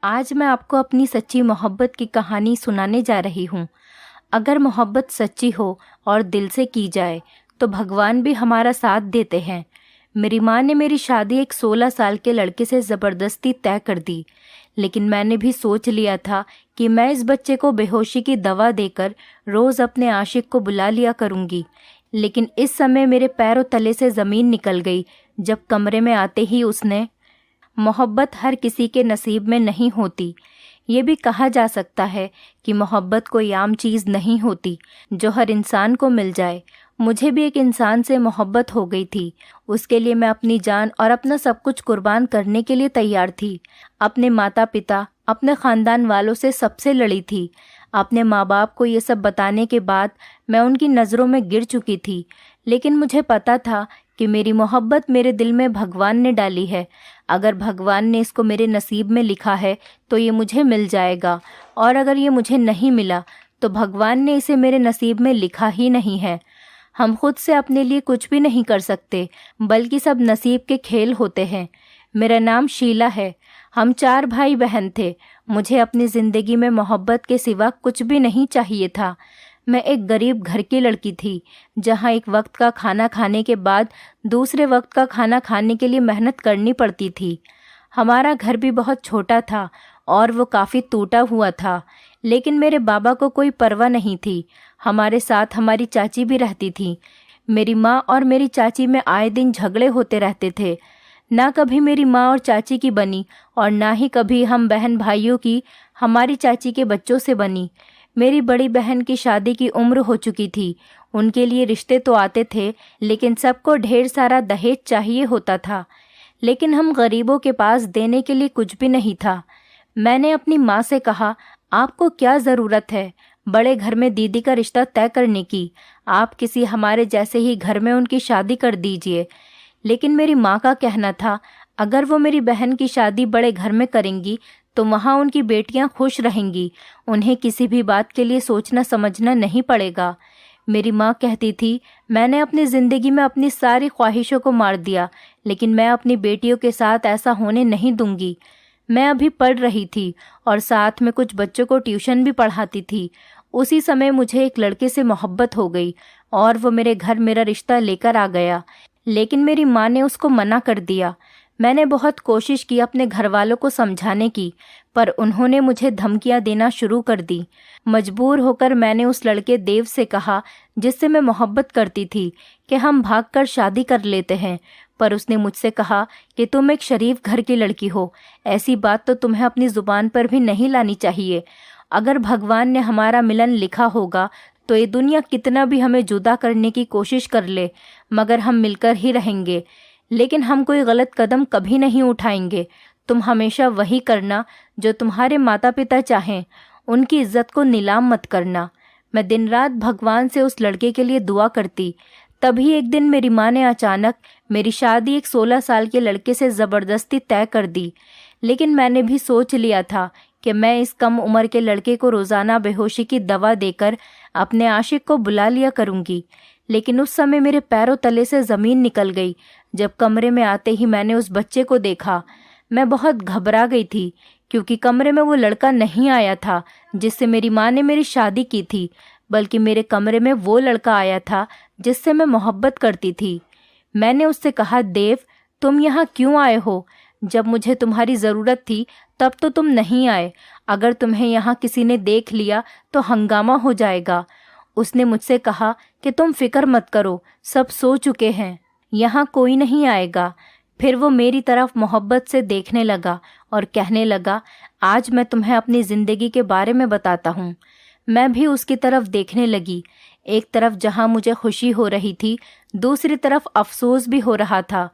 आज मैं आपको अपनी सच्ची मोहब्बत की कहानी सुनाने जा रही हूँ। अगर मोहब्बत सच्ची हो और दिल से की जाए तो भगवान भी हमारा साथ देते हैं। मेरी माँ ने मेरी शादी एक 16 साल के लड़के से ज़बरदस्ती तय कर दी, लेकिन मैंने भी सोच लिया था कि मैं इस बच्चे को बेहोशी की दवा देकर रोज़ अपने आशिक को बुला लिया करूँगी। लेकिन इस समय मेरे पैरों तले से ज़मीन निकल गई जब कमरे में आते ही उसने मोहब्बत हर किसी के नसीब में नहीं होती। ये भी कहा जा सकता है कि मोहब्बत कोई आम चीज़ नहीं होती जो हर इंसान को मिल जाए। मुझे भी एक इंसान से मोहब्बत हो गई थी। उसके लिए मैं अपनी जान और अपना सब कुछ कुर्बान करने के लिए तैयार थी। अपने माता पिता, अपने ख़ानदान वालों से सबसे लड़ी थी। अपने माँ बाप को ये सब बताने के बाद मैं उनकी नज़रों में गिर चुकी थी। लेकिन मुझे पता था कि मेरी मोहब्बत मेरे दिल में भगवान ने डाली है। अगर भगवान ने इसको मेरे नसीब में लिखा है तो ये मुझे मिल जाएगा, और अगर ये मुझे नहीं मिला तो भगवान ने इसे मेरे नसीब में लिखा ही नहीं है। हम खुद से अपने लिए कुछ भी नहीं कर सकते, बल्कि सब नसीब के खेल होते हैं। मेरा नाम शीला है। हम 4 भाई बहन थे। मुझे अपनी ज़िंदगी में मोहब्बत के सिवा कुछ भी नहीं चाहिए था। मैं एक गरीब घर की लड़की थी, जहाँ एक वक्त का खाना खाने के बाद दूसरे वक्त का खाना खाने के लिए मेहनत करनी पड़ती थी। हमारा घर भी बहुत छोटा था और वो काफ़ी टूटा हुआ था, लेकिन मेरे बाबा को कोई परवाह नहीं थी। हमारे साथ हमारी चाची भी रहती थी। मेरी माँ और मेरी चाची में आए दिन झगड़े होते रहते थे। ना कभी मेरी माँ और चाची की बनी और ना ही कभी हम बहन भाइयों की हमारी चाची के बच्चों से बनी। मेरी बड़ी बहन की शादी की उम्र हो चुकी थी। उनके लिए रिश्ते तो आते थे, लेकिन सबको ढेर सारा दहेज चाहिए होता था। लेकिन हम गरीबों के पास देने के लिए कुछ भी नहीं था। मैंने अपनी माँ से कहा, आपको क्या ज़रूरत है बड़े घर में दीदी का रिश्ता तय करने की? आप किसी हमारे जैसे ही घर में उनकी शादी कर दीजिए। लेकिन मेरी माँ का कहना था, अगर वो मेरी बहन की शादी बड़े घर में करेंगी तो वहाँ उनकी बेटियाँ खुश रहेंगी। उन्हें किसी भी बात के लिए सोचना समझना नहीं पड़ेगा। मेरी माँ कहती थी, मैंने अपनी ज़िंदगी में अपनी सारी ख्वाहिशों को मार दिया, लेकिन मैं अपनी बेटियों के साथ ऐसा होने नहीं दूंगी। मैं अभी पढ़ रही थी और साथ में कुछ बच्चों को ट्यूशन भी पढ़ाती थी। उसी समय मुझे एक लड़के से मोहब्बत हो गई और वो मेरे घर मेरा रिश्ता लेकर आ गया, लेकिन मेरी माँ ने उसको मना कर दिया। मैंने बहुत कोशिश की अपने घर वालों को समझाने की, पर उन्होंने मुझे धमकियां देना शुरू कर दी। मजबूर होकर मैंने उस लड़के देव से कहा, जिससे मैं मोहब्बत करती थी, कि हम भागकर शादी कर लेते हैं। पर उसने मुझसे कहा कि तुम एक शरीफ घर की लड़की हो, ऐसी बात तो तुम्हें अपनी ज़ुबान पर भी नहीं लानी चाहिए। अगर भगवान ने हमारा मिलन लिखा होगा तो ये दुनिया कितना भी हमें जुदा करने की कोशिश कर ले, मगर हम मिलकर ही रहेंगे। लेकिन हम कोई गलत कदम कभी नहीं उठाएंगे। तुम हमेशा वही करना जो तुम्हारे माता पिता चाहें। उनकी इज्जत को नीलाम मत करना। मैं दिन रात भगवान से उस लड़के के लिए दुआ करती। तभी एक दिन मेरी माँ ने अचानक मेरी शादी एक 16 साल के लड़के से ज़बरदस्ती तय कर दी। लेकिन मैंने भी सोच लिया था कि मैं इस कम उम्र के लड़के को रोज़ाना बेहोशी की दवा देकर अपने आशिक को बुला लिया करूँगी। लेकिन उस समय मेरे पैरों तले से ज़मीन निकल गई जब कमरे में आते ही मैंने उस बच्चे को देखा। मैं बहुत घबरा गई थी, क्योंकि कमरे में वो लड़का नहीं आया था जिससे मेरी माँ ने मेरी शादी की थी, बल्कि मेरे कमरे में वो लड़का आया था जिससे मैं मोहब्बत करती थी। मैंने उससे कहा, देव, तुम यहाँ क्यों आए हो? जब मुझे तुम्हारी ज़रूरत थी तब तो तुम नहीं आए। अगर तुम्हें यहाँ किसी ने देख लिया तो हंगामा हो जाएगा। उसने मुझसे कहा कि तुम फिक्र मत करो, सब सो चुके हैं, यहाँ कोई नहीं आएगा। फिर वो मेरी तरफ मोहब्बत से देखने लगा और कहने लगा, आज मैं तुम्हें अपनी ज़िंदगी के बारे में बताता हूँ। मैं भी उसकी तरफ देखने लगी। एक तरफ जहाँ मुझे खुशी हो रही थी, दूसरी तरफ अफसोस भी हो रहा था।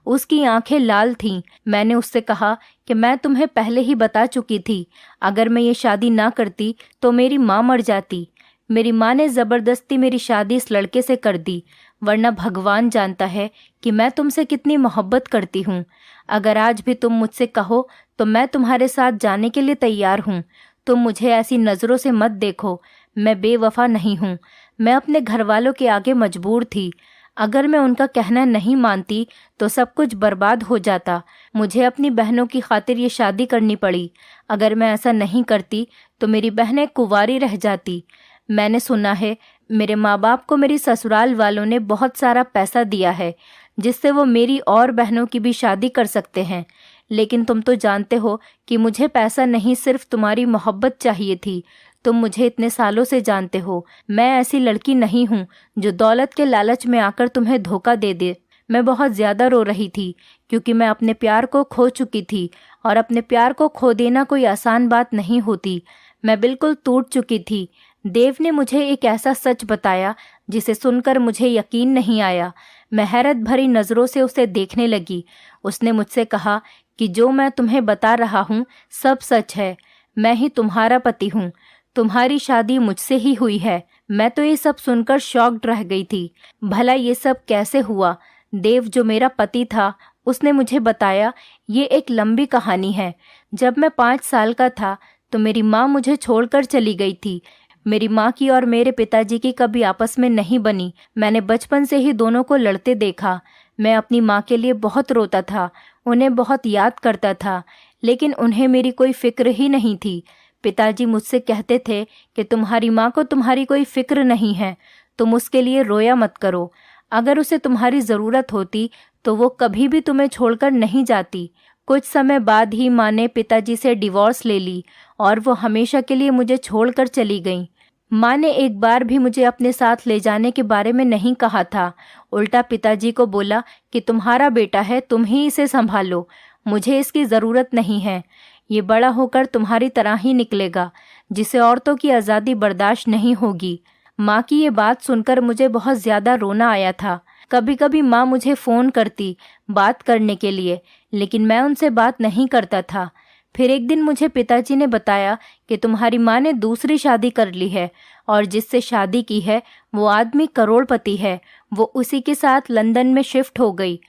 उसकी आंखें लाल थीं। मैंने उससे कहा कि मैं तुम्हें पहले ही बता चुकी थी, अगर मैं ये शादी ना करती तो मेरी माँ मर जाती। मेरी माँ ने ज़बरदस्ती मेरी शादी इस लड़के से कर दी, वरना भगवान जानता है कि मैं तुमसे कितनी मोहब्बत करती हूँ। अगर आज भी तुम मुझसे कहो तो मैं तुम्हारे साथ जाने के लिए तैयार हूँ। तुम मुझे ऐसी नज़रों से मत देखो, मैं बेवफा नहीं हूँ। मैं अपने घर वालों के आगे मजबूर थी। अगर मैं उनका कहना नहीं मानती तो सब कुछ बर्बाद हो जाता। मुझे अपनी बहनों की खातिर ये शादी करनी पड़ी। अगर मैं ऐसा नहीं करती तो मेरी बहनें कुंवारी रह जाती। मैंने सुना है मेरे माँ बाप को मेरी ससुराल वालों ने बहुत सारा पैसा दिया है, जिससे वो मेरी और बहनों की भी शादी कर सकते हैं। लेकिन तुम तो जानते हो कि मुझे पैसा नहीं, सिर्फ तुम्हारी मोहब्बत चाहिए थी। तुम मुझे इतने सालों से जानते हो, मैं ऐसी लड़की नहीं हूँ जो दौलत के लालच में आकर तुम्हें धोखा दे दे। मैं बहुत ज़्यादा रो रही थी क्योंकि मैं अपने प्यार को खो चुकी थी, और अपने प्यार को खो देना कोई आसान बात नहीं होती। मैं बिल्कुल टूट चुकी थी। देव ने मुझे एक ऐसा सच बताया जिसे सुनकर मुझे यकीन नहीं आया। मैं हैरत भरी नज़रों से उसे देखने लगी। उसने मुझसे कहा कि जो मैं तुम्हें बता रहा हूँ सब सच है। मैं ही तुम्हारा पति हूँ। तुम्हारी शादी मुझसे ही हुई है। मैं तो ये सब सुनकर शॉक्ड रह गई थी। भला ये सब कैसे हुआ? देव जो मेरा पति था उसने मुझे बताया। ये एक लंबी कहानी है। जब मैं 5 साल का था तो मेरी माँ मुझे छोड़कर चली गई थी। मेरी माँ की और मेरे पिताजी की कभी आपस में नहीं बनी। मैंने बचपन से ही दोनों को लड़ते देखा। मैं अपनी माँ के लिए बहुत रोता था, उन्हें बहुत याद करता था, लेकिन उन्हें मेरी कोई फिक्र ही नहीं थी। पिताजी मुझसे कहते थे कि तुम्हारी माँ को तुम्हारी कोई फिक्र नहीं है, तुम उसके लिए रोया मत करो। अगर उसे तुम्हारी ज़रूरत होती तो वो कभी भी तुम्हें छोड़कर नहीं जाती। कुछ समय बाद ही माँ ने पिताजी से डिवोर्स ले ली और वो हमेशा के लिए मुझे छोड़कर चली गई। माँ ने एक बार भी मुझे अपने साथ ले जाने के बारे में नहीं कहा था। उल्टा पिताजी को बोला कि तुम्हारा बेटा है, तुम ही इसे संभालो, मुझे इसकी ज़रूरत नहीं है। ये बड़ा होकर तुम्हारी तरह ही निकलेगा, जिसे औरतों की आज़ादी बर्दाश्त नहीं होगी। माँ की ये बात सुनकर मुझे बहुत ज़्यादा रोना आया था। कभी कभी माँ मुझे फ़ोन करती बात करने के लिए, लेकिन मैं उनसे बात नहीं करता था। फिर एक दिन मुझे पिताजी ने बताया कि तुम्हारी माँ ने दूसरी शादी कर ली है, और जिससे शादी की है वो आदमी करोड़पति है। वो उसी के साथ लंदन में शिफ्ट हो गई।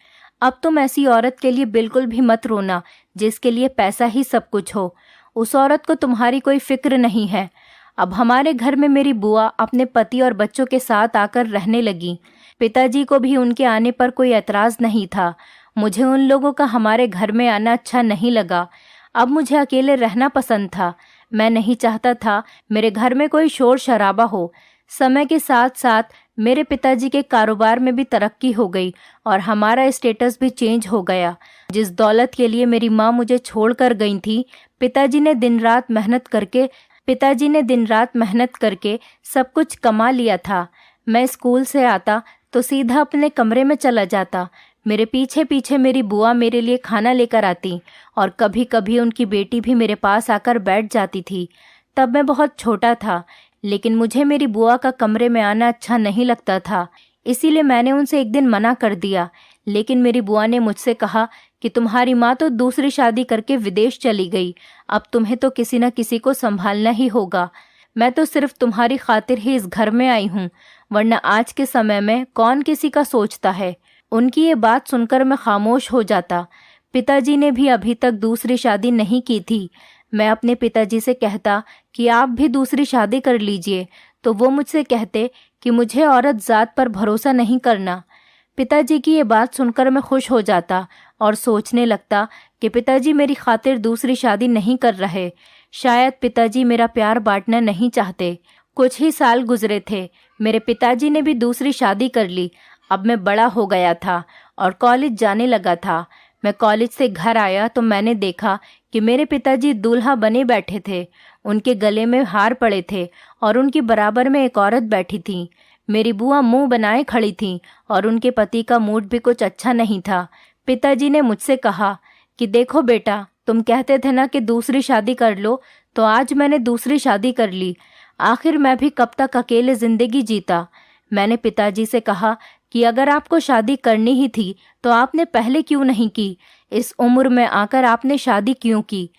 अब तुम ऐसी औरत के लिए बिल्कुल भी मत रोना जिसके लिए पैसा ही सब कुछ हो। उस औरत को तुम्हारी कोई फिक्र नहीं है। अब हमारे घर में मेरी बुआ अपने पति और बच्चों के साथ आकर रहने लगी। पिताजी को भी उनके आने पर कोई एतराज़ नहीं था। मुझे उन लोगों का हमारे घर में आना अच्छा नहीं लगा। अब मुझे अकेले रहना पसंद था। मैं नहीं चाहता था मेरे घर में कोई शोर शराबा हो। समय के साथ साथ मेरे पिताजी के कारोबार में भी तरक्की हो गई और हमारा स्टेटस भी चेंज हो गया। जिस दौलत के लिए मेरी माँ मुझे छोड़कर गई थी, पिताजी ने दिन रात मेहनत करके सब कुछ कमा लिया था। मैं स्कूल से आता तो सीधा अपने कमरे में चला जाता। मेरे पीछे पीछे मेरी बुआ मेरे लिए खाना लेकर आती और कभी कभी उनकी बेटी भी मेरे पास आकर बैठ जाती थी। तब मैं बहुत छोटा था, लेकिन मुझे मेरी बुआ का कमरे में आना अच्छा नहीं लगता था। इसीलिए मैंने उनसे एक दिन मना कर दिया। लेकिन मेरी बुआ ने मुझसे कहा कि तुम्हारी माँ तो दूसरी शादी करके विदेश चली गई, अब तुम्हें तो किसी न किसी को संभालना ही होगा। मैं तो सिर्फ तुम्हारी खातिर ही इस घर में आई हूँ, वरना आज के समय में कौन किसी का सोचता है। उनकी ये बात सुनकर मैं खामोश हो जाता। पिताजी ने भी अभी तक दूसरी शादी नहीं की थी। मैं अपने पिताजी से कहता कि आप भी दूसरी शादी कर लीजिए, तो वो मुझसे कहते कि मुझे औरत ज़ात पर भरोसा नहीं करना। पिताजी की ये बात सुनकर मैं खुश हो जाता और सोचने लगता कि पिताजी मेरी खातिर दूसरी शादी नहीं कर रहे। शायद पिताजी मेरा प्यार बांटना नहीं चाहते। कुछ ही साल गुजरे थे, मेरे पिताजी ने भी दूसरी शादी कर ली। अब मैं बड़ा हो गया था और कॉलेज जाने लगा था। मैं कॉलेज से घर आया तो मैंने देखा कि मेरे पिताजी दूल्हा बने बैठे थे। उनके गले में हार पड़े थे और उनके बराबर में एक औरत बैठी थी। मेरी बुआ मुंह बनाए खड़ी थी और उनके पति का मूड भी कुछ अच्छा नहीं था। पिताजी ने मुझसे कहा कि देखो बेटा, तुम कहते थे ना कि दूसरी शादी कर लो, तो आज मैंने दूसरी शादी कर ली। आखिर मैं भी कब तक अकेले ज़िंदगी जीता। मैंने पिताजी से कहा कि अगर आपको शादी करनी ही थी तो आपने पहले क्यों नहीं की? इस उम्र में आकर आपने शादी क्यों की?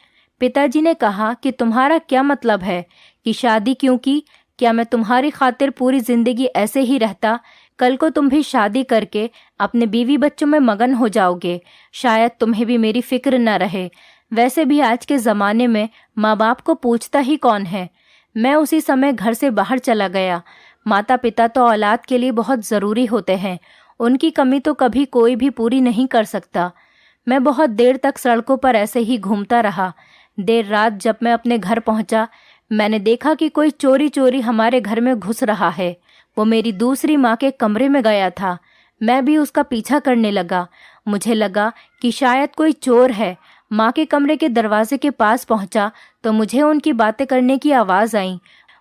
पिताजी ने कहा कि तुम्हारा क्या मतलब है कि शादी क्यों की? क्या मैं तुम्हारी खातिर पूरी ज़िंदगी ऐसे ही रहता? कल को तुम भी शादी करके अपने बीवी बच्चों में मगन हो जाओगे। शायद तुम्हें भी मेरी फिक्र न रहे। वैसे भी आज के ज़माने में माँ बाप को पूछता ही कौन है। मैं उसी समय घर से बाहर चला गया। माता पिता तो औलाद के लिए बहुत ज़रूरी होते हैं। उनकी कमी तो कभी कोई भी पूरी नहीं कर सकता। मैं बहुत देर तक सड़कों पर ऐसे ही घूमता रहा। देर रात जब मैं अपने घर पहुंचा, मैंने देखा कि कोई चोरी चोरी हमारे घर में घुस रहा है। वो मेरी दूसरी माँ के कमरे में गया था। मैं भी उसका पीछा करने लगा। मुझे लगा कि शायद कोई चोर है। माँ के कमरे के दरवाजे के पास पहुंचा तो मुझे उनकी बातें करने की आवाज़ आई।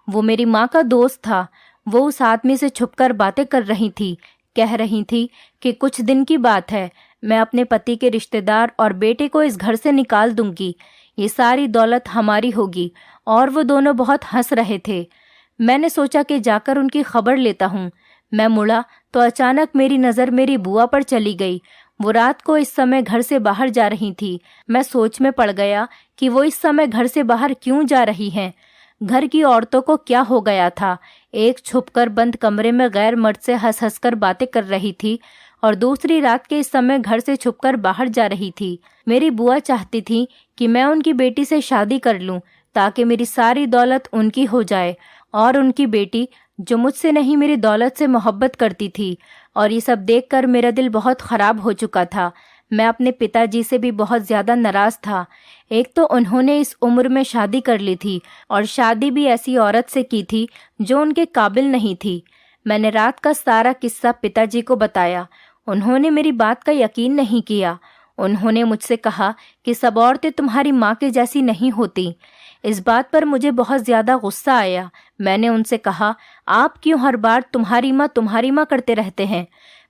वो मेरी माँ का दोस्त था। वो उस आदमी से छुपकर बातें कर रही थी। कह रही थी कि कुछ दिन की बात है, मैं अपने पति के रिश्तेदार और बेटे को इस घर से निकाल दूंगी। ये सारी दौलत हमारी होगी। और वो दोनों बहुत हंस रहे थे। मैंने सोचा कि जाकर उनकी खबर लेता हूँ। मैं मुड़ा तो अचानक मेरी नज़र मेरी बुआ पर चली गई। वो रात को इस समय घर से बाहर जा रही थी। मैं सोच में पड़ गया कि वो इस समय घर से बाहर क्यों जा रही हैं। घर की औरतों को क्या हो गया था। एक छुपकर बंद कमरे में गैर मर्द से हंस हंस कर बातें कर रही थी और दूसरी रात के इस समय घर से छुपकर बाहर जा रही थी। मेरी बुआ चाहती थी कि मैं उनकी बेटी से शादी कर लूं ताकि मेरी सारी दौलत उनकी हो जाए, और उनकी बेटी जो मुझसे नहीं मेरी दौलत से मोहब्बत करती थी। और ये सब देखकर मेरा दिल बहुत ख़राब हो चुका था। मैं अपने पिताजी से भी बहुत ज़्यादा नाराज़ था। एक तो उन्होंने इस उम्र में शादी कर ली थी और शादी भी ऐसी औरत से की थी जो उनके काबिल नहीं थी। मैंने रात का सारा किस्सा पिताजी को बताया। उन्होंने मेरी बात का यकीन नहीं किया। उन्होंने मुझसे कहा कि सब औरतें तुम्हारी माँ के जैसी नहीं होती। इस बात पर मुझे बहुत ज़्यादा गुस्सा आया। मैंने उनसे कहा, आप क्यों हर बार तुम्हारी माँ करते रहते हैं?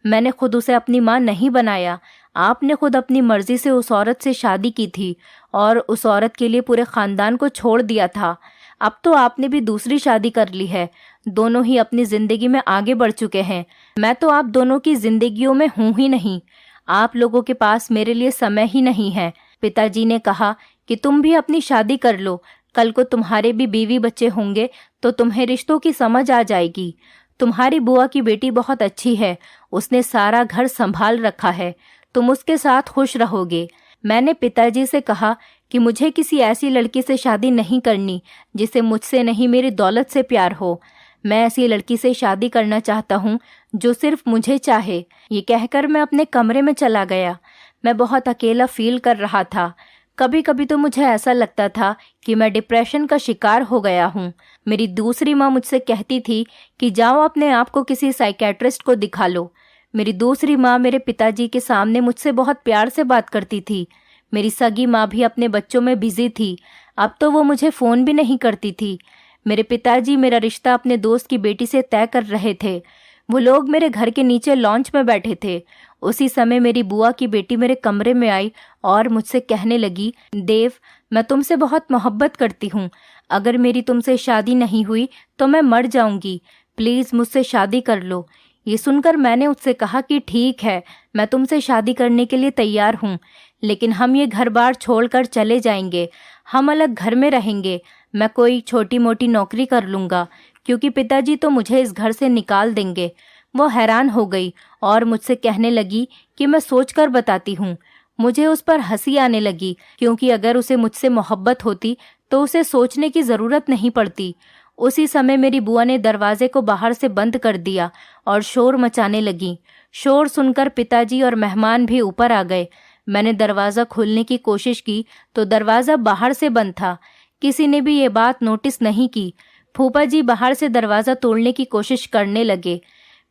मैंने खुद उसे अपनी माँ नहीं बनाया। आपने खुद अपनी मर्जी से उस औरत से शादी की थी और उस औरत के लिए पूरे ख़ानदान को छोड़ दिया था। अब तो आपने भी दूसरी शादी कर ली है। दोनों ही अपनी ज़िंदगी में आगे बढ़ चुके हैं। मैं तो आप दोनों की ज़िंदगियों में हूँ ही नहीं। आप लोगों के पास मेरे लिए समय ही नहीं है। पिताजी ने कहा कि तुम भी अपनी शादी कर लो। कल को तुम्हारे भी बीवी बच्चे होंगे तो तुम्हें रिश्तों की समझ आ जाएगी। तुम्हारी बुआ की बेटी बहुत अच्छी है। उसने सारा घर संभाल रखा है। तुम उसके साथ खुश रहोगे। मैंने पिताजी से कहा कि मुझे किसी ऐसी लड़की से शादी नहीं करनी जिसे मुझसे नहीं मेरी दौलत से प्यार हो। मैं ऐसी लड़की से शादी करना चाहता हूँ जो सिर्फ मुझे चाहे। ये कहकर मैं अपने कमरे में चला गया। मैं बहुत अकेला फील कर रहा था। कभी कभी तो मुझे ऐसा लगता था कि मैं डिप्रेशन का शिकार हो गया हूँ। मेरी दूसरी माँ मुझसे कहती थी कि जाओ अपने आप को किसी साइकेट्रिस्ट को दिखा लो। मेरी दूसरी माँ मेरे पिताजी के सामने मुझसे बहुत प्यार से बात करती थी। मेरी सगी माँ भी अपने बच्चों में बिजी थी। अब तो वो मुझे फ़ोन भी नहीं करती थी। मेरे पिताजी मेरा रिश्ता अपने दोस्त की बेटी से तय कर रहे थे। वो लोग मेरे घर के नीचे लॉन्च में बैठे थे। उसी समय मेरी बुआ की बेटी मेरे कमरे में आई और मुझसे कहने लगी, देव, मैं तुमसे बहुत मोहब्बत करती हूँ। अगर मेरी तुमसे शादी नहीं हुई तो मैं मर जाऊंगी। प्लीज़ मुझसे शादी कर लो। ये सुनकर मैंने उससे कहा कि ठीक है, मैं तुमसे शादी करने के लिए तैयार हूँ, लेकिन हम ये घर बार छोड़कर चले जाएंगे। हम अलग घर में रहेंगे। मैं कोई छोटी मोटी नौकरी कर लूँगा क्योंकि पिताजी तो मुझे इस घर से निकाल देंगे। वो हैरान हो गई और मुझसे कहने लगी कि मैं सोचकर बताती हूँ। मुझे उस पर हंसी आने लगी क्योंकि अगर उसे मुझसे मोहब्बत होती तो उसे सोचने की ज़रूरत नहीं पड़ती। उसी समय मेरी बुआ ने दरवाजे को बाहर से बंद कर दिया और शोर मचाने लगी। शोर सुनकर पिताजी और मेहमान भी ऊपर आ गए। मैंने दरवाज़ा खोलने की कोशिश की तो दरवाज़ा बाहर से बंद था। किसी ने भी ये बात नोटिस नहीं की। फूफा जी बाहर से दरवाज़ा तोड़ने की कोशिश करने लगे।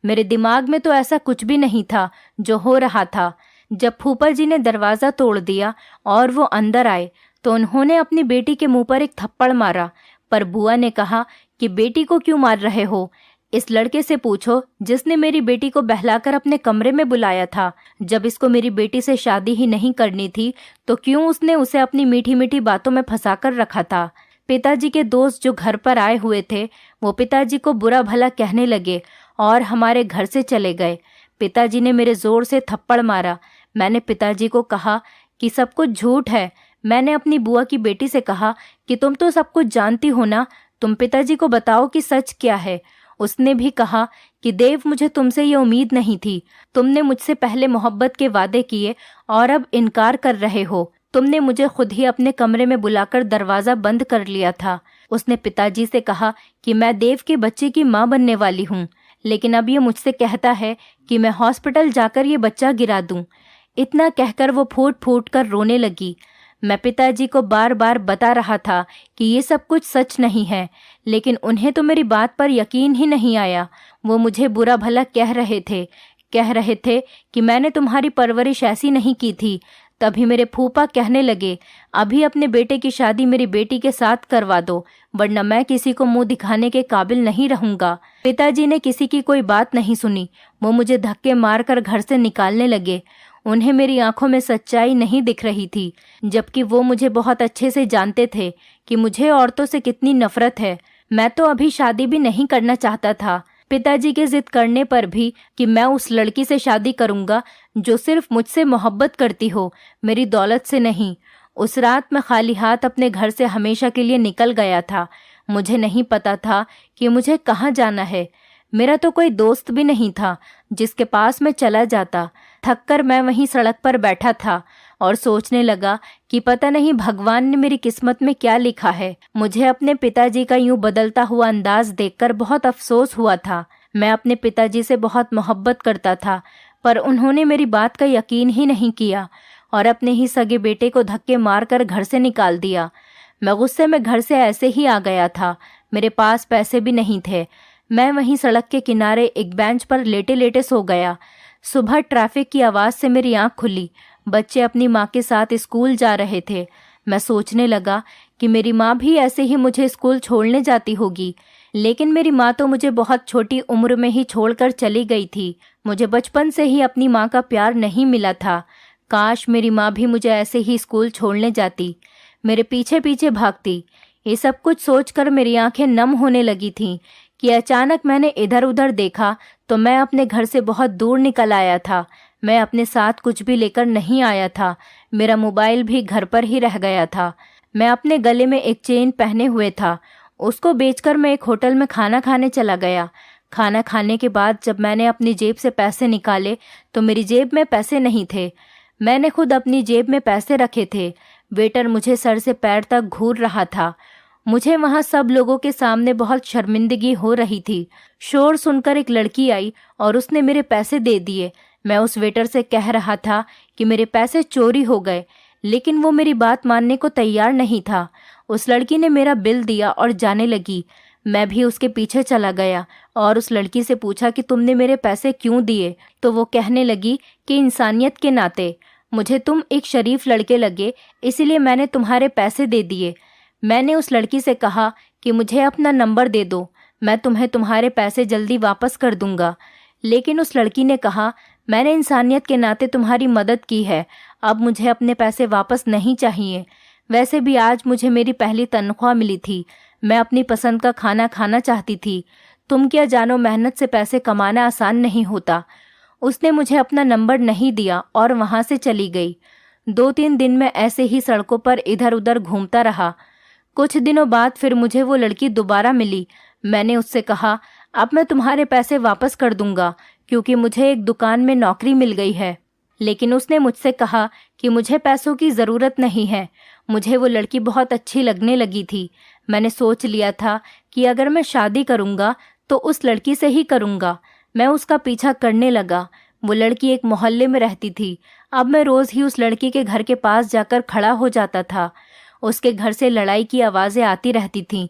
मेरे दिमाग में तो ऐसा कुछ भी नहीं था जो हो रहा था। जब फूफा जी ने दरवाज़ा तोड़ दिया और वो अंदर आए तो उन्होंने अपनी बेटी के मुंह पर एक थप्पड़ मारा। पर बुआ ने कहा कि बेटी को क्यों मार रहे हो? इस लड़के से पूछो जिसने मेरी बेटी को बहलाकर अपने कमरे में बुलाया था। जब इसको मेरी बेटी से शादी ही नहीं करनी थी तो क्यों उसने उसे अपनी मीठी मीठी बातों में फंसाकर रखा था। पिताजी के दोस्त जो घर पर आए हुए थे वो पिताजी को बुरा भला कहने लगे और हमारे घर से चले गए। पिताजी ने मेरे ज़ोर से थप्पड़ मारा। मैंने पिताजी को कहा कि सब कुछ झूठ है। मैंने अपनी बुआ की बेटी से कहा कि तुम तो सब कुछ जानती हो ना, तुम पिताजी को बताओ कि सच क्या है। उसने भी कहा कि देव, मुझे तुमसे ये उम्मीद नहीं थी। तुमने मुझसे पहले मोहब्बत के वादे किए और अब इनकार कर रहे हो। तुमने मुझे खुद ही अपने कमरे में बुलाकर दरवाज़ा बंद कर लिया था। उसने पिताजी से कहा कि मैं देव के बच्चे की माँ बनने वाली हूँ, लेकिन अब ये मुझसे कहता है कि मैं हॉस्पिटल जाकर ये बच्चा गिरा दूं। इतना कहकर वो फूट फूट कर रोने लगी। मैं पिताजी को बार बार बता रहा था कि ये सब कुछ सच नहीं है, लेकिन उन्हें तो मेरी बात पर यकीन ही नहीं आया। वो मुझे बुरा भला कह रहे थे कि मैंने तुम्हारी परवरिश ऐसी नहीं की थी। तभी मेरे फूफा कहने लगे, अभी अपने बेटे की शादी मेरी बेटी के साथ करवा दो, वरना मैं किसी को मुंह दिखाने के काबिल नहीं रहूंगा। पिताजी ने किसी की कोई बात नहीं सुनी। वो मुझे धक्के मारकर घर से निकालने लगे। उन्हें मेरी आंखों में सच्चाई नहीं दिख रही थी, जबकि वो मुझे बहुत अच्छे से जानते थे कि मुझे औरतों से कितनी नफरत है। मैं तो अभी शादी भी नहीं करना चाहता था। पिताजी के जिद करने पर भी कि मैं उस लड़की से शादी करूंगा जो सिर्फ मुझसे मोहब्बत करती हो, मेरी दौलत से नहीं। उस रात मैं खाली हाथ अपने घर से हमेशा के लिए निकल गया था। मुझे नहीं पता था कि मुझे कहाँ जाना है। मेरा तो कोई दोस्त भी नहीं था जिसके पास मैं चला जाता। थककर मैं वहीं सड़क पर बैठा था और सोचने लगा कि पता नहीं भगवान ने मेरी किस्मत में क्या लिखा है। मुझे अपने पिताजी का यूं बदलता हुआ अंदाज देखकर बहुत अफसोस हुआ था। मैं अपने पिताजी से बहुत मोहब्बत करता था, पर उन्होंने मेरी बात का यकीन ही नहीं किया और अपने ही सगे बेटे को धक्के मारकर घर से निकाल दिया। मैं गुस्से में घर से ऐसे ही आ गया था। मेरे पास पैसे भी नहीं थे। मैं वहीं सड़क के किनारे एक बेंच पर लेटे लेटे सो गया। सुबह ट्रैफिक की आवाज़ से मेरी आंख खुली। बच्चे अपनी माँ के साथ स्कूल जा रहे थे। मैं सोचने लगा कि मेरी माँ भी ऐसे ही मुझे स्कूल छोड़ने जाती होगी, लेकिन मेरी माँ तो मुझे बहुत छोटी उम्र में ही छोड़कर चली गई थी। मुझे बचपन से ही अपनी माँ का प्यार नहीं मिला था। काश मेरी माँ भी मुझे ऐसे ही स्कूल छोड़ने जाती, मेरे पीछे पीछे भागती। ये सब कुछ सोचकर मेरी आंखें नम होने लगी थीं कि अचानक मैंने इधर उधर देखा तो मैं अपने घर से बहुत दूर निकल आया था। मैं अपने साथ कुछ भी लेकर नहीं आया था। मेरा मोबाइल भी घर पर ही रह गया था। मैं अपने गले में एक चेन पहने हुए था। उसको बेचकर मैं एक होटल में खाना खाने चला गया। खाना खाने के बाद जब मैंने अपनी जेब से पैसे निकाले तो मेरी जेब में पैसे नहीं थे। मैंने खुद अपनी जेब में पैसे रखे थे। वेटर मुझे सर से पैर तक घूर रहा था। मुझे वहां सब लोगों के सामने बहुत शर्मिंदगी हो रही थी। शोर सुनकर एक लड़की आई और उसने मेरे पैसे दे दिए। मैं उस वेटर से कह रहा था कि मेरे पैसे चोरी हो गए, लेकिन वो मेरी बात मानने को तैयार नहीं था। उस लड़की ने मेरा बिल दिया और जाने लगी। मैं भी उसके पीछे चला गया और उस लड़की से पूछा कि तुमने मेरे पैसे क्यों दिए? तो वो कहने लगी कि इंसानियत के नाते मुझे तुम एक शरीफ लड़के लगे, इसलिए मैंने तुम्हारे पैसे दे दिए। मैंने उस लड़की से कहा कि मुझे अपना नंबर दे दो, मैं तुम्हें तुम्हारे पैसे जल्दी वापस कर दूंगा। लेकिन उस लड़की ने कहा, मैंने इंसानियत के नाते तुम्हारी मदद की है, अब मुझे अपने पैसे वापस नहीं चाहिए। वैसे भी आज मुझे मेरी पहली तनख्वाह मिली थी। मैं अपनी पसंद का खाना खाना चाहती थी। तुम क्या जानो, मेहनत से पैसे कमाना आसान नहीं होता। उसने मुझे अपना नंबर नहीं दिया और वहां से चली गई। 2-3 दिन मैं ऐसे ही सड़कों पर इधर उधर घूमता रहा। कुछ दिनों बाद फिर मुझे वो लड़की दोबारा मिली। मैंने उससे कहा, अब मैं तुम्हारे पैसे वापस कर दूंगा क्योंकि मुझे एक दुकान में नौकरी मिल गई है। लेकिन उसने मुझसे कहा कि मुझे पैसों की ज़रूरत नहीं है। मुझे वो लड़की बहुत अच्छी लगने लगी थी। मैंने सोच लिया था कि अगर मैं शादी करूंगा तो उस लड़की से ही करूंगा। मैं उसका पीछा करने लगा। वो लड़की एक मोहल्ले में रहती थी। अब मैं रोज़ ही उस लड़की के घर के पास जाकर खड़ा हो जाता था। उसके घर से लड़ाई की आवाज़ें आती रहती थीं।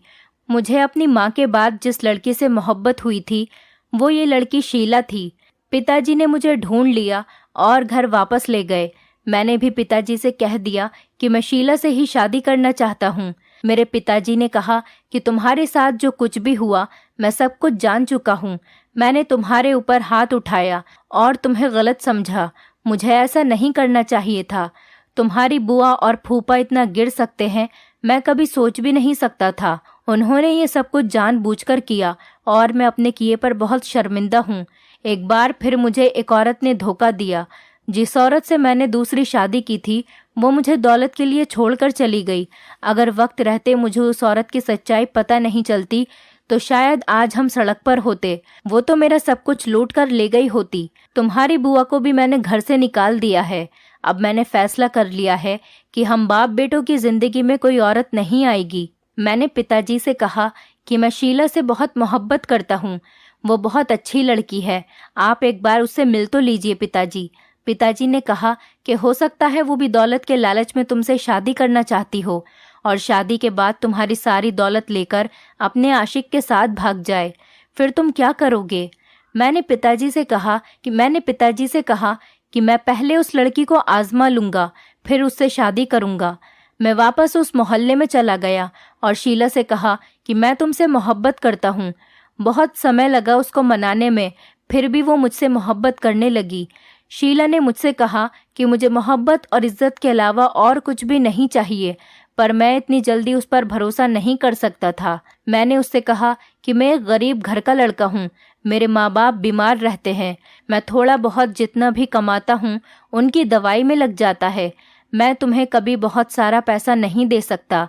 मुझे अपनी माँ के बाद जिस लड़की से मोहब्बत हुई थी वो ये लड़की शीला थी। पिताजी ने मुझे ढूंढ लिया और घर वापस ले गए। मैंने भी पिताजी से कह दिया कि मैं शीला से ही शादी करना चाहता हूँ। मेरे पिताजी ने कहा कि तुम्हारे साथ जो कुछ भी हुआ मैं सब कुछ जान चुका हूँ। मैंने तुम्हारे ऊपर हाथ उठाया और तुम्हें गलत समझा। मुझे ऐसा नहीं करना चाहिए था। तुम्हारी बुआ और फूफा इतना गिर सकते हैं मैं कभी सोच भी नहीं सकता था। उन्होंने ये सब कुछ जानबूझकर किया और मैं अपने किए पर बहुत शर्मिंदा हूँ। एक बार फिर मुझे एक औरत ने धोखा दिया। जिस औरत से मैंने दूसरी शादी की थी वो मुझे दौलत के लिए छोड़कर चली गई। अगर वक्त रहते मुझे उस औरत की सच्चाई पता नहीं चलती तो शायद आज हम सड़क पर होते। वो तो मेरा सब कुछ लूट कर ले गई होती। तुम्हारी बुआ को भी मैंने घर से निकाल दिया है। अब मैंने फैसला कर लिया है कि हम बाप बेटों की जिंदगी में कोई औरत नहीं आएगी। मैंने पिताजी से कहा कि मैं शीला से बहुत मोहब्बत करता हूँ। वो बहुत अच्छी लड़की है, आप एक बार उससे मिल तो लीजिए पिताजी। पिताजी ने कहा कि हो सकता है वो भी दौलत के लालच में तुमसे शादी करना चाहती हो और शादी के बाद तुम्हारी सारी दौलत लेकर अपने आशिक के साथ भाग जाए, फिर तुम क्या करोगे? मैंने पिताजी से कहा कि मैं पहले उस लड़की को आजमा लूँगा, फिर उससे शादी करूँगा। मैं वापस उस मोहल्ले में चला गया और शीला से कहा कि मैं तुमसे मोहब्बत करता हूँ। बहुत समय लगा उसको मनाने में, फिर भी वो मुझसे मोहब्बत करने लगी। शीला ने मुझसे कहा कि मुझे मोहब्बत और इज्जत के अलावा और कुछ भी नहीं चाहिए, पर मैं इतनी जल्दी उस पर भरोसा नहीं कर सकता था। मैंने उससे कहा कि मैं एक गरीब घर का लड़का हूँ, मेरे माँ बाप बीमार रहते हैं, मैं थोड़ा बहुत जितना भी कमाता हूँ उनकी दवाई में लग जाता है, मैं तुम्हें कभी बहुत सारा पैसा नहीं दे सकता।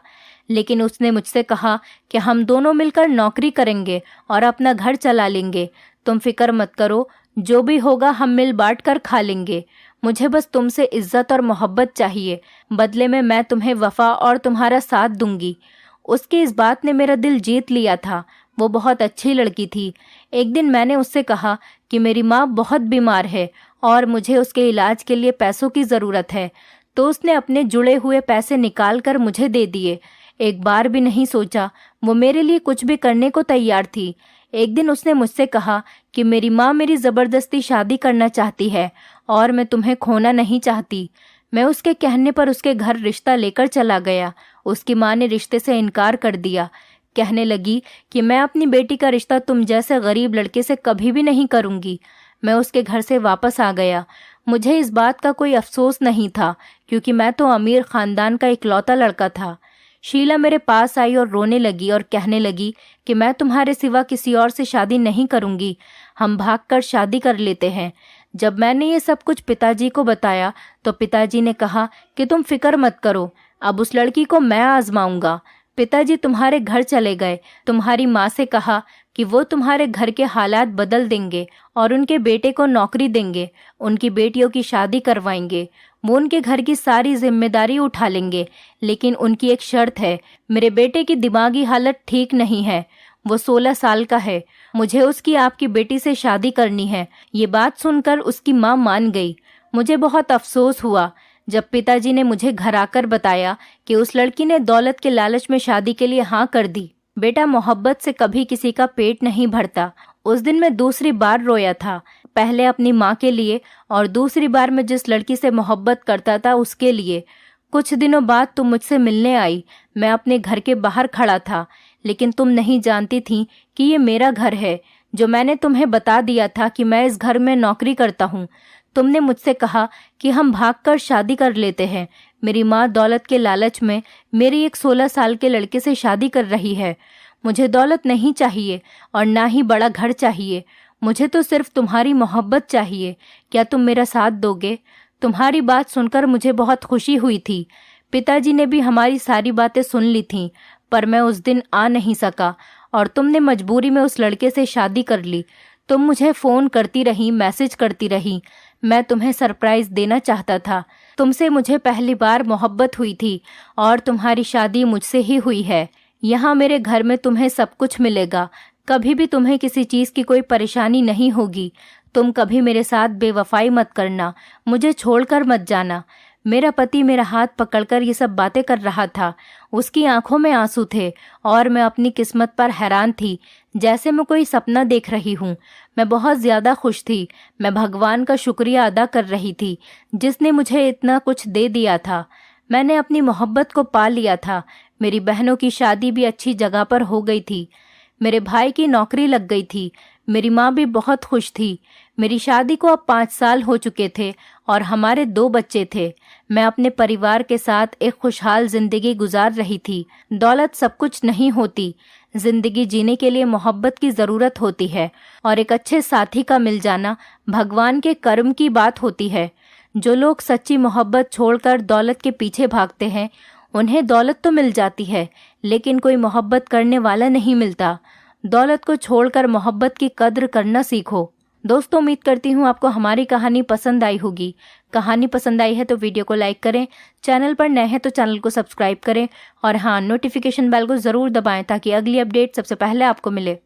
लेकिन उसने मुझसे कहा कि हम दोनों मिलकर नौकरी करेंगे और अपना घर चला लेंगे, तुम फिक्र मत करो, जो भी होगा हम मिल बांट कर खा लेंगे। मुझे बस तुमसे इज्जत और मोहब्बत चाहिए, बदले में मैं तुम्हें वफा और तुम्हारा साथ दूंगी। उसकी इस बात ने मेरा दिल जीत लिया था। वो बहुत अच्छी लड़की थी। एक दिन मैंने उससे कहा कि मेरी माँ बहुत बीमार है और मुझे उसके इलाज के लिए पैसों की ज़रूरत है, तो उसने अपने जुड़े हुए पैसे निकाल कर मुझे दे दिए। एक बार भी नहीं सोचा, वो मेरे लिए कुछ भी करने को तैयार थी। एक दिन उसने मुझसे कहा कि मेरी माँ मेरी ज़बरदस्ती शादी करना चाहती है और मैं तुम्हें खोना नहीं चाहती। मैं उसके कहने पर उसके घर रिश्ता लेकर चला गया। उसकी माँ ने रिश्ते से इनकार कर दिया, कहने लगी कि मैं अपनी बेटी का रिश्ता तुम जैसे गरीब लड़के से कभी भी नहीं करूँगी। मैं उसके घर से वापस आ गया। मुझे इस बात का कोई अफसोस नहीं था, क्योंकि मैं तो अमीर ख़ानदान का इकलौता लड़का था। शीला मेरे पास आई और रोने लगी और कहने लगी कि मैं तुम्हारे सिवा किसी और से शादी नहीं करूँगी, हम भागकर शादी कर लेते हैं। जब मैंने ये सब कुछ पिताजी को बताया तो पिताजी ने कहा कि तुम फिक्र मत करो, अब उस लड़की को मैं आजमाऊंगा। पिताजी तुम्हारे घर चले गए, तुम्हारी माँ से कहा कि वो तुम्हारे घर के हालात बदल देंगे और उनके बेटे को नौकरी देंगे, उनकी बेटियों की शादी करवाएंगे, वो उनके घर की सारी जिम्मेदारी उठा लेंगे। लेकिन उनकी एक शर्त है, मेरे बेटे की दिमागी हालत ठीक नहीं है, वो 16 साल का है, मुझे उसकी आपकी बेटी से शादी करनी है। ये बात सुनकर उसकी माँ मान गई। मुझे बहुत अफसोस हुआ जब पिताजी ने मुझे घर आकर बताया कि उस लड़की ने दौलत के लालच में शादी के लिए हाँ कर दी। बेटा, मोहब्बत से कभी किसी का पेट नहीं भरता। उस दिन मैं दूसरी बार रोया था, पहले अपनी माँ के लिए और दूसरी बार मैं जिस लड़की से मोहब्बत करता था उसके लिए। कुछ दिनों बाद तुम मुझसे मिलने आई। मैं अपने घर के बाहर खड़ा था, लेकिन तुम नहीं जानती थी कि ये मेरा घर है। जो मैंने तुम्हें बता दिया था कि मैं इस घर में नौकरी करता हूँ, तुमने मुझसे कहा कि हम भागकर शादी कर लेते हैं। मेरी माँ दौलत के लालच में मेरी एक 16 साल के लड़के से शादी कर रही है। मुझे दौलत नहीं चाहिए और ना ही बड़ा घर चाहिए, मुझे तो सिर्फ तुम्हारी मोहब्बत चाहिए। क्या तुम मेरा साथ दोगे? तुम्हारी बात सुनकर मुझे बहुत खुशी हुई थी। पिताजी ने भी हमारी सारी बातें सुन ली थीं, पर मैं उस दिन आ नहीं सका और तुमने मजबूरी में उस लड़के से शादी कर ली। तुम मुझे फ़ोन करती रही, मैसेज करती रही। मैं तुम्हें सरप्राइज़ देना चाहता था। तुमसे मुझे पहली बार मोहब्बत हुई थी और तुम्हारी शादी मुझसे ही हुई है। यहाँ मेरे घर में तुम्हें सब कुछ मिलेगा, कभी भी तुम्हें किसी चीज़ की कोई परेशानी नहीं होगी। तुम कभी मेरे साथ बेवफाई मत करना, मुझे छोड़कर मत जाना। मेरा पति मेरा हाथ पकड़कर ये सब बातें कर रहा था। उसकी आंखों में आंसू थे और मैं अपनी किस्मत पर हैरान थी, जैसे मैं कोई सपना देख रही हूँ। मैं बहुत ज़्यादा खुश थी। मैं भगवान का शुक्रिया अदा कर रही थी जिसने मुझे इतना कुछ दे दिया था। मैंने अपनी मोहब्बत को पा लिया था। मेरी बहनों की शादी भी अच्छी जगह पर हो गई थी। मेरे भाई की नौकरी लग गई थी। मेरी माँ भी बहुत खुश थी। मेरी शादी को अब 5 साल हो चुके थे और हमारे 2 बच्चे थे। मैं अपने परिवार के साथ एक खुशहाल जिंदगी गुजार रही थी। दौलत सब कुछ नहीं होती। जिंदगी जीने के लिए मोहब्बत की ज़रूरत होती है और एक अच्छे साथी का मिल जाना भगवान के कर्म की बात होती है। जो लोग सच्ची मोहब्बत छोड़कर दौलत के पीछे भागते हैं, उन्हें दौलत तो मिल जाती है, लेकिन कोई मोहब्बत करने वाला नहीं मिलता। दौलत को छोड़कर मोहब्बत की कद्र करना सीखो। दोस्तों, उम्मीद करती हूँ आपको हमारी कहानी पसंद आई होगी। कहानी पसंद आई है तो वीडियो को लाइक करें, चैनल पर नए हैं तो चैनल को सब्सक्राइब करें और हाँ, नोटिफिकेशन बेल को ज़रूर दबाएं ताकि अगली अपडेट सबसे पहले आपको मिले।